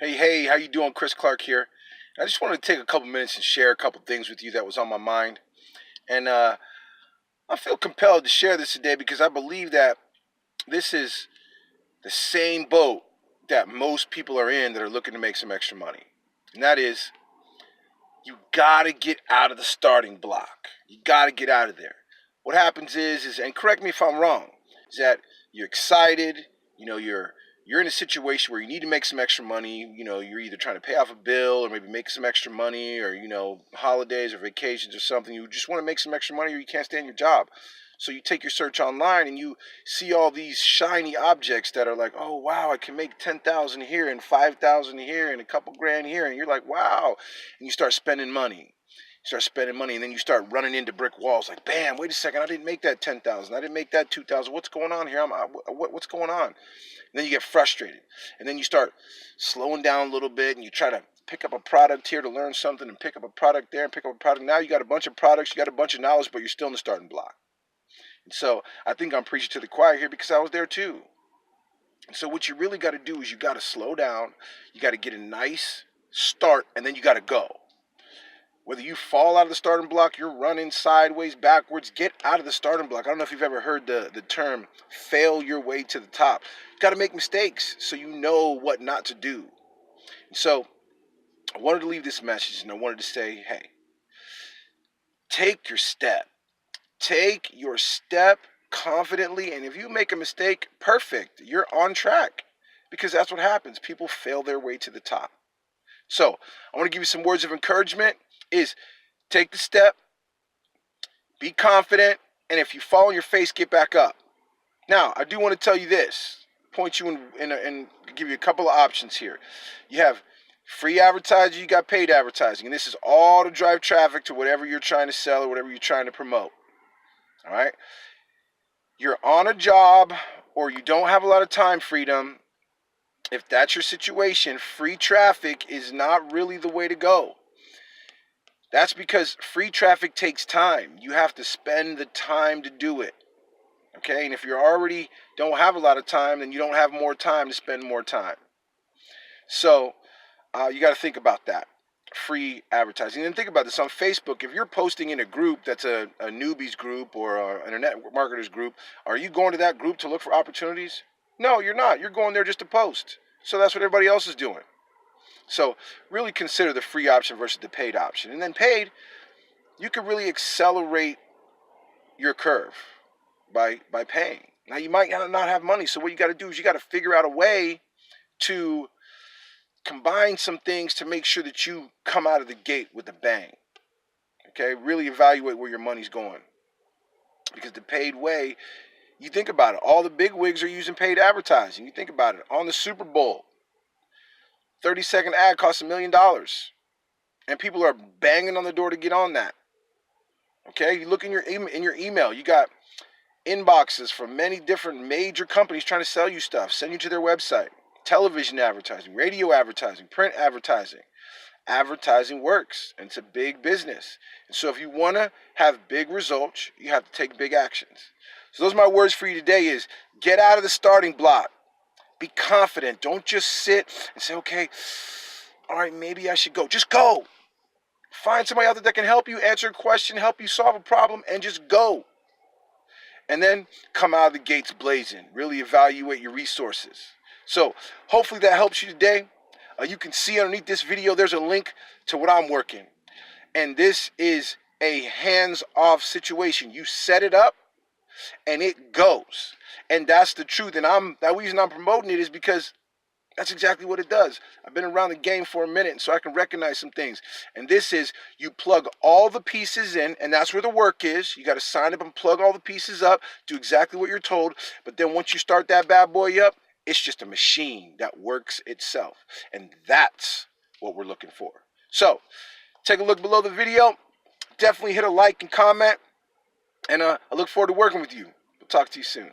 Hey, how you doing? Chris Clark here. I just wanted to take a couple minutes and share a couple things with you that was on my mind. And I feel compelled to share this today because I believe that this is the same boat that most people are in that are looking to make some extra money. And that is, you got to get out of the starting block. You got to get out of there. What happens is, and correct me if I'm wrong, is that you're excited, you're in a situation where you need to make some extra money. You're either trying to pay off a bill or maybe make some extra money, or holidays or vacations or something. You just want to make some extra money, or you can't stand your job. So you take your search online and you see all these shiny objects that are like, oh wow, I can make 10,000 here and 5,000 here and a couple grand here, and you're like, wow, and you start spending money. And then you start running into brick walls. Like, bam! Wait a second, I didn't make that 10,000. I didn't make that 2,000. What's going on here? What's going on? And then you get frustrated, and then you start slowing down a little bit, and you try to pick up a product here to learn something, and pick up a product there, and pick up a product. Now you got a bunch of products, you got a bunch of knowledge, but you're still in the starting block. And so I think I'm preaching to the choir here because I was there too. And so what you really got to do is you got to slow down. You got to get a nice start, and then you got to go. Whether you fall out of the starting block, you're running sideways, backwards, get out of the starting block. I don't know if you've ever heard the term fail your way to the top. You got to make mistakes so you know what not to do. And so I wanted to leave this message, and I wanted to say, hey, take your step. Take your step confidently, and if you make a mistake, perfect. You're on track, because that's what happens. People fail their way to the top. So I want to give you some words of encouragement. Is take the step, be confident, and if you fall on your face, get back up. Now, I do want to tell you this, point you in and give you a couple of options here. You have free advertising, you got paid advertising, and this is all to drive traffic to whatever you're trying to sell or whatever you're trying to promote. All right? You're on a job or you don't have a lot of time freedom. If that's your situation, free traffic is not really the way to go. That's because free traffic takes time. You have to spend the time to do it. Okay? And if you already don't have a lot of time, then you don't have more time to spend more time. So you got to think about that. Free advertising. And think about this on Facebook. If you're posting in a group that's a newbies group or an internet marketers group, are you going to that group to look for opportunities? No, you're not. You're going there just to post. So that's what everybody else is doing. So really consider the free option versus the paid option. And then paid, you can really accelerate your curve by paying. Now you might not have money, so what you got to do is you got to figure out a way to combine some things to make sure that you come out of the gate with a bang. Okay, really evaluate where your money's going. Because the paid way, you think about it, all the big wigs are using paid advertising. You think about it, on the Super Bowl, 30-second ad costs $1 million. And people are banging on the door to get on that. Okay, you look in your email, you got inboxes from many different major companies trying to sell you stuff, send you to their website. Television advertising, radio advertising, print advertising. Advertising works, and it's a big business. And so if you want to have big results, you have to take big actions. So those are my words for you today is get out of the starting block. Be confident. Don't just sit and say, okay, all right, maybe I should go. Just go. Find somebody out there that can help you answer a question, help you solve a problem, and just go. And then come out of the gates blazing. Really evaluate your resources. So hopefully that helps you today. You can see underneath this video, there's a link to what I'm working. And this is a hands-off situation. You set it up and it goes. And that's the truth. And that reason I'm promoting it is because that's exactly what it does. I've been around the game for a minute, so I can recognize some things. And this is, you plug all the pieces in, and that's where the work is. You got to sign up and plug all the pieces up, do exactly what you're told. But then once you start that bad boy up, it's just a machine that works itself. And that's what we're looking for. So take a look below the video. Definitely hit a like and comment. And I look forward to working with you. We'll talk to you soon.